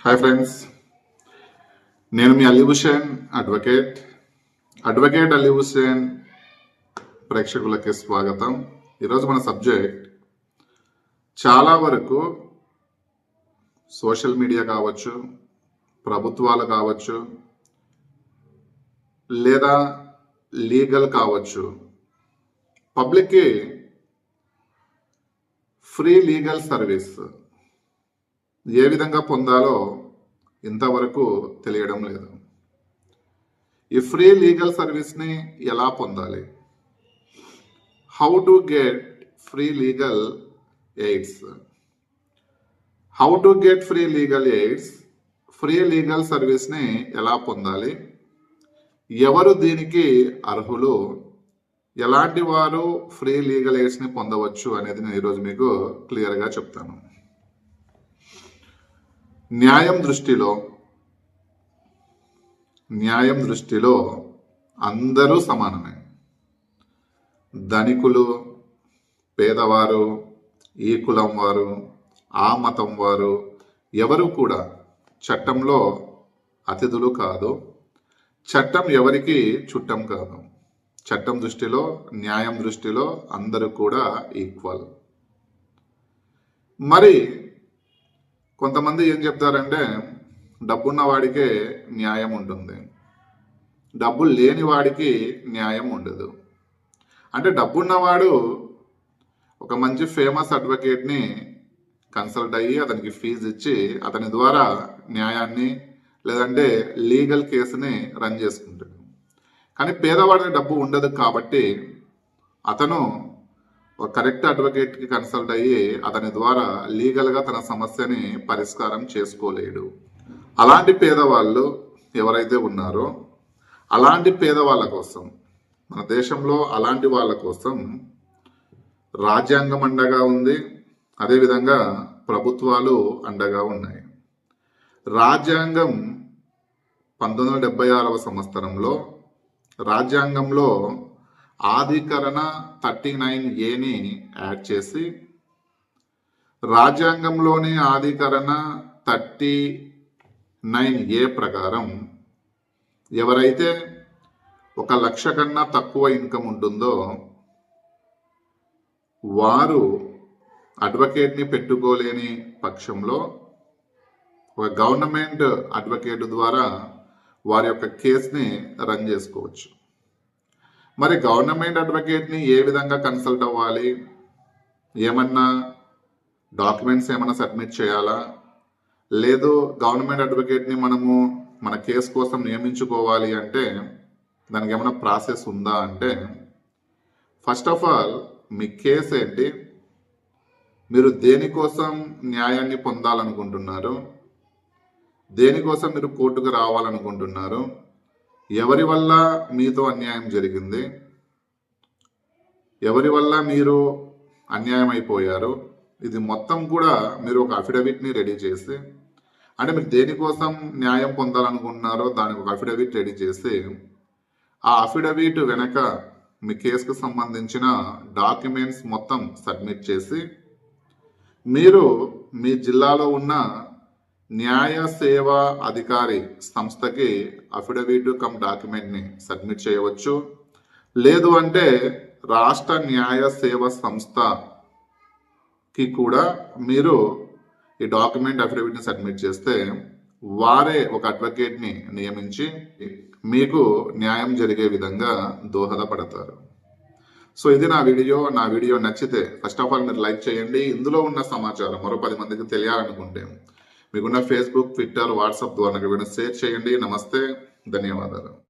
Hi friends, నేను మీ Ali Hussain advocate Ali Hussain ప్రేక్షకులకి స్వాగతం. ఈరోజు మన సబ్జెక్ట్ చాలా వరకు సోషల్ మీడియా కావచ్చు, ప్రభుత్వాలు కావచ్చు, లేదా లీగల్ కావచ్చు, పబ్లిక్కి ఫ్రీ లీగల్ సర్వీస్ ఏ విధంగా పొందాలో ఇంతవరకు తెలియడం లేదు. ఈ ఫ్రీ లీగల్ సర్వీస్ని ఎలా పొందాలి? How to get free legal AIDS. How to get free legal AIDS, free legal సర్వీస్ని ఎలా పొందాలి, ఎవరు దీనికి అర్హులు, ఎలాంటి వారు ఫ్రీ లీగల్ ఎయిడ్స్ని పొందవచ్చు అనేది నేను ఈరోజు మీకు క్లియర్గా చెప్తాను. న్యాయం దృష్టిలో అందరూ సమానమే. ధనికులు, పేదవారు, ఈ కులం వారు, ఆ మతం వారు ఎవరు కూడా చట్టంలో అతిథులు కాదు. చట్టం ఎవరికి చుట్టం కాదు. చట్టం దృష్టిలో, న్యాయం దృష్టిలో అందరూ కూడా ఈక్వల్. మరి కొంతమంది ఏం చెప్తారంటే డబ్బున్న వాడికే న్యాయం ఉంటుంది, డబ్బులు లేని వాడికి న్యాయం ఉండదు. అంటే డబ్బున్నవాడు ఒక మంచి ఫేమస్ అడ్వకేట్ని కన్సల్ట్ అయ్యి అతనికి ఫీజు ఇచ్చి అతని ద్వారా న్యాయాన్ని లేదంటే లీగల్ కేసుని రన్ చేసుకుంటాడు. కానీ పేదవాడికి డబ్బు ఉండదు కాబట్టి అతను ఒక కరెక్ట్ అడ్వకేట్కి కన్సల్ట్ అయ్యి అతని ద్వారా లీగల్గా తన సమస్యని పరిష్కారం చేసుకోలేడు. అలాంటి పేదవాళ్ళు ఎవరైతే ఉన్నారో అలాంటి పేదవాళ్ళ కోసం, మన దేశంలో అలాంటి వాళ్ళ కోసం రాజ్యాంగం అండగా ఉంది, అదేవిధంగా ప్రభుత్వాలు అండగా ఉన్నాయి. రాజ్యాంగం 1976వ సంవత్సరంలో రాజ్యాంగంలో ఆధికరణ 39A యాడ్ చేసి రాజ్యాంగంలోని ఆధికరణ 39A ప్రకారం ఎవరైతే 1 లక్ష కన్నా తక్కువ ఇన్కమ్ ఉంటుందో వారు అడ్వకేట్ని పెట్టుకోలేని పక్షంలో ఒక గవర్నమెంట్ అడ్వకేట్ ద్వారా వారి యొక్క కేసుని రన్ చేసుకోవచ్చు. మరి గవర్నమెంట్ అడ్వకేట్ని ఏ విధంగా కన్సల్ట్ అవ్వాలి? ఏమన్నా డాక్యుమెంట్స్ ఏమన్నా సబ్మిట్ చేయాలా? లేదు గవర్నమెంట్ అడ్వకేట్ని మనము మన కేసు కోసం నియమించుకోవాలి అంటే దానికి ఏమైనా ప్రాసెస్ ఉందా అంటే, first of all me case ఏంటి, మీరు దేనికోసం న్యాయాన్ని పొందాలనుకుంటున్నారు, దేనికోసం మీరు కోర్టుకు రావాలనుకుంటున్నారు, ఎవరి వల్ల మీతో అన్యాయం జరిగింది, ఎవరి వల్ల మీరు అన్యాయం అయిపోయారు, ఇది మొత్తం కూడా మీరు ఒక అఫిడవిట్ని రెడీ చేసి, అంటే మీరు దేనికోసం న్యాయం పొందాలనుకుంటున్నారో దానికి ఒక అఫిడవిట్ రెడీ చేసి ఆ అఫిడవిట్ వెనక మీ కేసుకు సంబంధించిన డాక్యుమెంట్స్ మొత్తం సబ్మిట్ చేసి మీరు మీ జిల్లాలో ఉన్న న్యాయ సేవా అధికారి సంస్థకి అఫిడవిట్ కమ్ డాక్యుమెంట్ని సబ్మిట్ చేయవచ్చు. లేదు అంటే రాష్ట్ర న్యాయ సేవ సంస్థకి కూడా మీరు ఈ డాక్యుమెంట్ అఫిడవిట్ని సబ్మిట్ చేస్తే వారే ఒక అడ్వకేట్ని నియమించి మీకు న్యాయం జరిగే విధంగా దోహదపడతారు. సో ఇది నా వీడియో నచ్చితే ఫస్ట్ ఆఫ్ ఆల్ మీరు లైక్ చేయండి. ఇందులో ఉన్న సమాచారం మరో 10 మందికి తెలియాలనుకుంటే మీకున్న ఫేస్బుక్, ట్విట్టర్, వాట్సాప్ ద్వారా వీడియో షేర్ చేయండి. నమస్తే, ధన్యవాదాలు.